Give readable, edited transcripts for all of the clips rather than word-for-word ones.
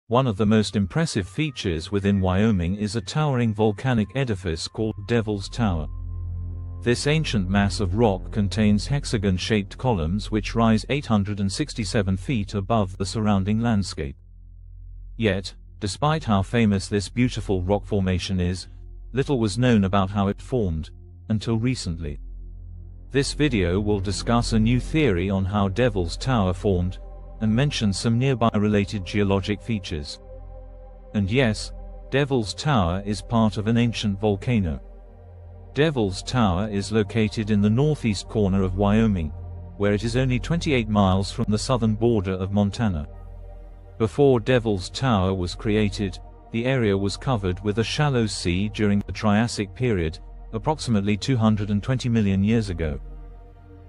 One of the most impressive features within Wyoming is a towering volcanic edifice called Devil's Tower. This ancient mass of rock contains hexagon-shaped columns which rise 867 feet above the surrounding landscape. Yet, despite how famous this beautiful rock formation is, little was known about how it formed, until recently. This video will discuss a new theory on how Devil's Tower formed, and mention some nearby related geologic features. And yes, Devil's Tower is part of an ancient volcano. Devil's Tower is located in the northeast corner of Wyoming, where it is only 28 miles from the southern border of Montana. Before Devil's Tower was created, the area was covered with a shallow sea during the Triassic period, approximately 220 million years ago.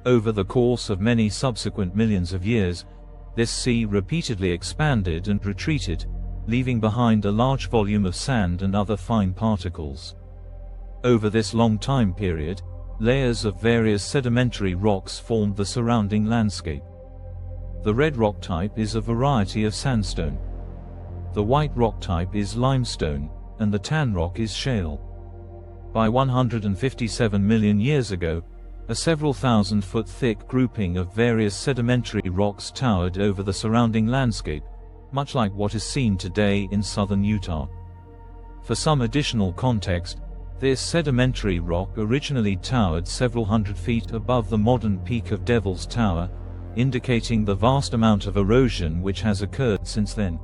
Over the course of many subsequent millions of years, this sea repeatedly expanded and retreated, leaving behind a large volume of sand and other fine particles. Over this long time period, layers of various sedimentary rocks formed the surrounding landscape. The red rock type is a variety of sandstone. The white rock type is limestone, and the tan rock is shale. By 157 million years ago, a several thousand-foot thick grouping of various sedimentary rocks towered over the surrounding landscape, much like what is seen today in southern Utah. For some additional context, this sedimentary rock originally towered several hundred feet above the modern peak of Devil's Tower, indicating the vast amount of erosion which has occurred since then.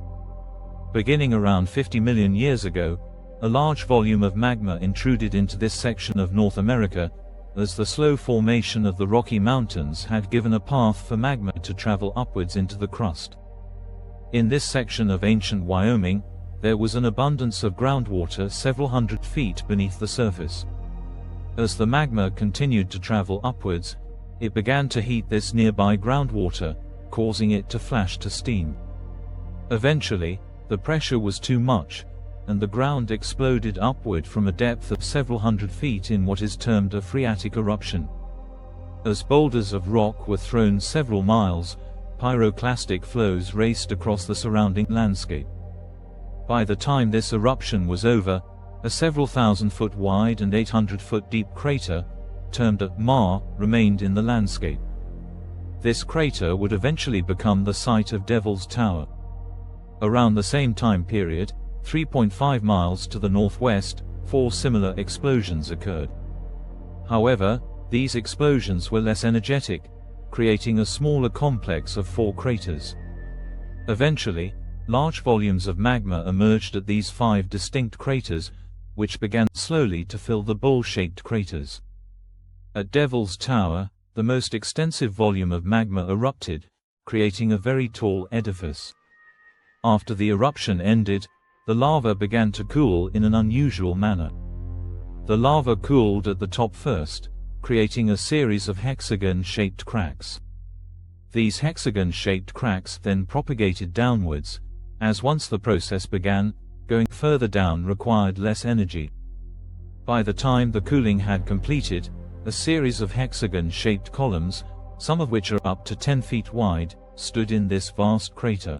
Beginning around 50 million years ago, a large volume of magma intruded into this section of North America, as the slow formation of the Rocky Mountains had given a path for magma to travel upwards into the crust. In this section of ancient Wyoming, there was an abundance of groundwater several hundred feet beneath the surface. As the magma continued to travel upwards, it began to heat this nearby groundwater, causing it to flash to steam. Eventually, the pressure was too much, and the ground exploded upward from a depth of several hundred feet in what is termed a phreatic eruption. As boulders of rock were thrown several miles, pyroclastic flows raced across the surrounding landscape. By the time this eruption was over, a several thousand-foot wide and 800-foot deep crater, termed a maar, remained in the landscape. This crater would eventually become the site of Devil's Tower. Around the same time period, 3.5 miles to the northwest, 4 similar explosions occurred. However, these explosions were less energetic, creating a smaller complex of 4 craters. Eventually, large volumes of magma emerged at these 5 distinct craters, which began slowly to fill the bowl-shaped craters. At Devil's Tower, the most extensive volume of magma erupted, creating a very tall edifice. After the eruption ended, the lava began to cool in an unusual manner. The lava cooled at the top first, creating a series of hexagon-shaped cracks. These hexagon-shaped cracks then propagated downwards, as once the process began, going further down required less energy. By the time the cooling had completed, a series of hexagon-shaped columns, some of which are up to 10 feet wide, stood in this vast crater.